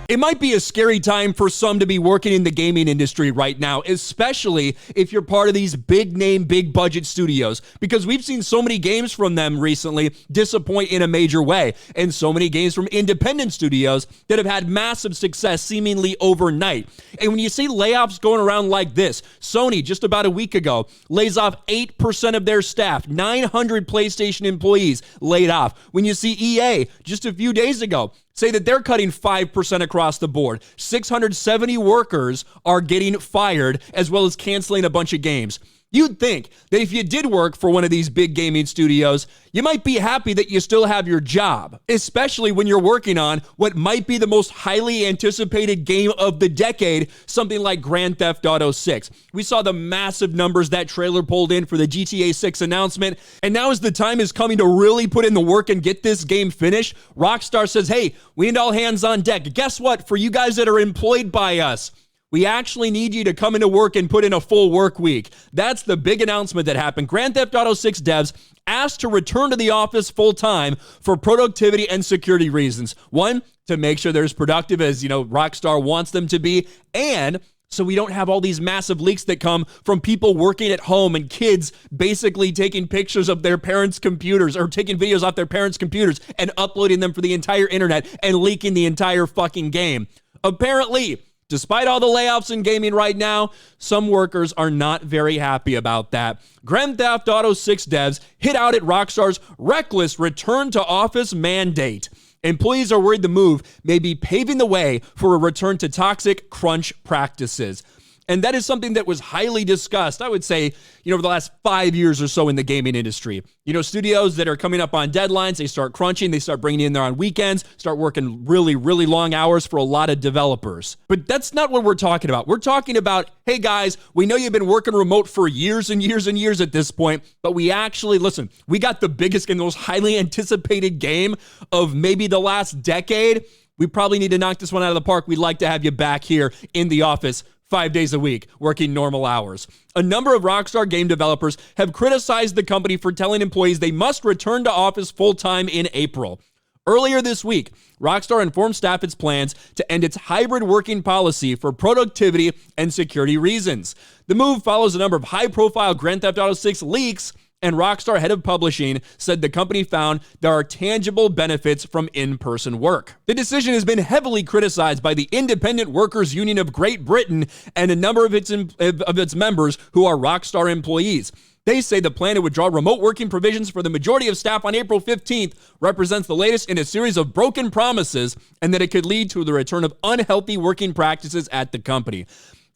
It might be a scary time for some to be working in the gaming industry right now, especially if you're part of these big name, big budget studios, because we've seen so many games from them recently disappoint in a major way, and so many games from independent studios that have had massive success seemingly overnight. And when you see layoffs going around like this, Sony just about a week ago lays off 8% of their staff, 900 PlayStation employees laid off. When you see EA just a few days ago say that they're cutting 5% across the board, 670 workers are getting fired, as well as canceling a bunch of games. You'd think that if you did work for one of these big gaming studios, you might be happy that you still have your job, especially when you're working on what might be the most highly anticipated game of the decade, something like Grand Theft Auto 6. We saw the massive numbers that trailer pulled in for the GTA 6 announcement, and now as the time is coming to really put in the work and get this game finished, Rockstar says, hey, we need all hands on deck. Guess what? For you guys that are employed by us, we actually need you to come into work and put in a full work week. That's the big announcement that happened. Grand Theft Auto 6 devs asked to return to the office full time for productivity and security reasons. One, to make sure they're as productive as, Rockstar wants them to be, and so we don't have all these massive leaks that come from people working at home and kids basically taking pictures of their parents' computers or taking videos off their parents' computers and uploading them for the entire internet and leaking the entire fucking game. Apparently, despite all the layoffs in gaming right now, some workers are not very happy about that. Grand Theft Auto 6 devs hit out at Rockstar's reckless return to office mandate. Employees are worried the move may be paving the way for a return to toxic crunch practices. And that is something that was highly discussed, I would say, over the last 5 years or so in the gaming industry. Studios that are coming up on deadlines, they start crunching, they start bringing in there on weekends, start working really, really long hours for a lot of developers. But that's not what we're talking about. We're talking about, hey guys, we know you've been working remote for years and years and years at this point, but we actually, listen, we got the biggest and most highly anticipated game of maybe the last decade. We probably need to knock this one out of the park. We'd like to have you back here in the office 5 days a week, working normal hours. A number of Rockstar game developers have criticized the company for telling employees they must return to office full-time in April. Earlier this week, Rockstar informed staff its plans to end its hybrid working policy for productivity and security reasons. The move follows a number of high-profile Grand Theft Auto 6 leaks, and Rockstar head of publishing said the company found there are tangible benefits from in-person work. The decision has been heavily criticized by the Independent Workers Union of Great Britain and a number of its members who are Rockstar employees. They say the plan to withdraw remote working provisions for the majority of staff on April 15th represents the latest in a series of broken promises, and that it could lead to the return of unhealthy working practices at the company.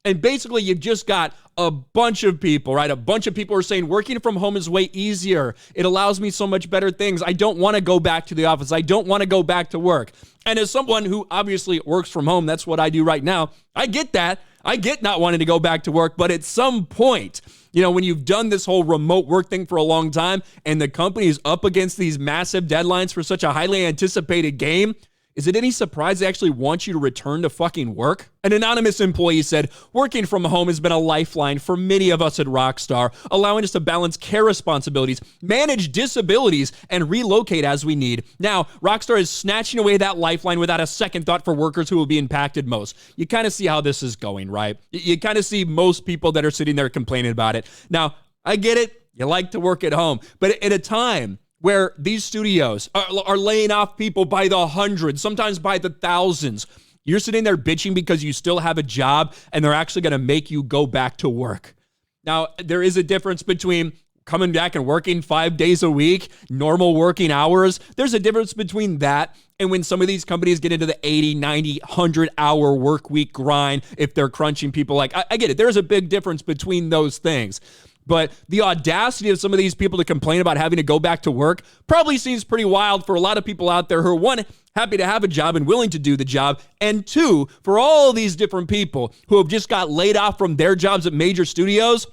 And basically, you've just got a bunch of people, right? A bunch of people are saying working from home is way easier. It allows me so much better things. I don't want to go back to the office. I don't want to go back to work. And as someone who obviously works from home, that's what I do right now, I get that. I get not wanting to go back to work. But at some point, when you've done this whole remote work thing for a long time and the company is up against these massive deadlines for such a highly anticipated game, is it any surprise they actually want you to return to fucking work? An anonymous employee said, working from home has been a lifeline for many of us at Rockstar, allowing us to balance care responsibilities, manage disabilities, and relocate as we need. Now, Rockstar is snatching away that lifeline without a second thought for workers who will be impacted most. You kind of see how this is going, right? You kind of see most people that are sitting there complaining about it. Now, I get it. You like to work at home. But at a time where these studios are laying off people by the hundreds, sometimes by the thousands, you're sitting there bitching because you still have a job and they're actually going to make you go back to work. Now, there is a difference between coming back and working 5 days a week, normal working hours. There's a difference between that and when some of these companies get into the 80, 90, 100-hour work week grind, if they're crunching people. I get it. There's a big difference between those things. But the audacity of some of these people to complain about having to go back to work probably seems pretty wild for a lot of people out there who are, one, happy to have a job and willing to do the job, and two, for all these different people who have just got laid off from their jobs at major studios.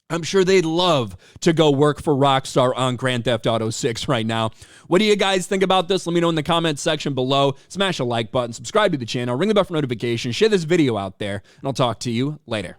I'm sure they'd love to go work for Rockstar on Grand Theft Auto 6 right now. What do you guys think about this? Let me know in the comments section below. Smash a like button, subscribe to the channel, ring the bell for notifications, share this video out there, and I'll talk to you later.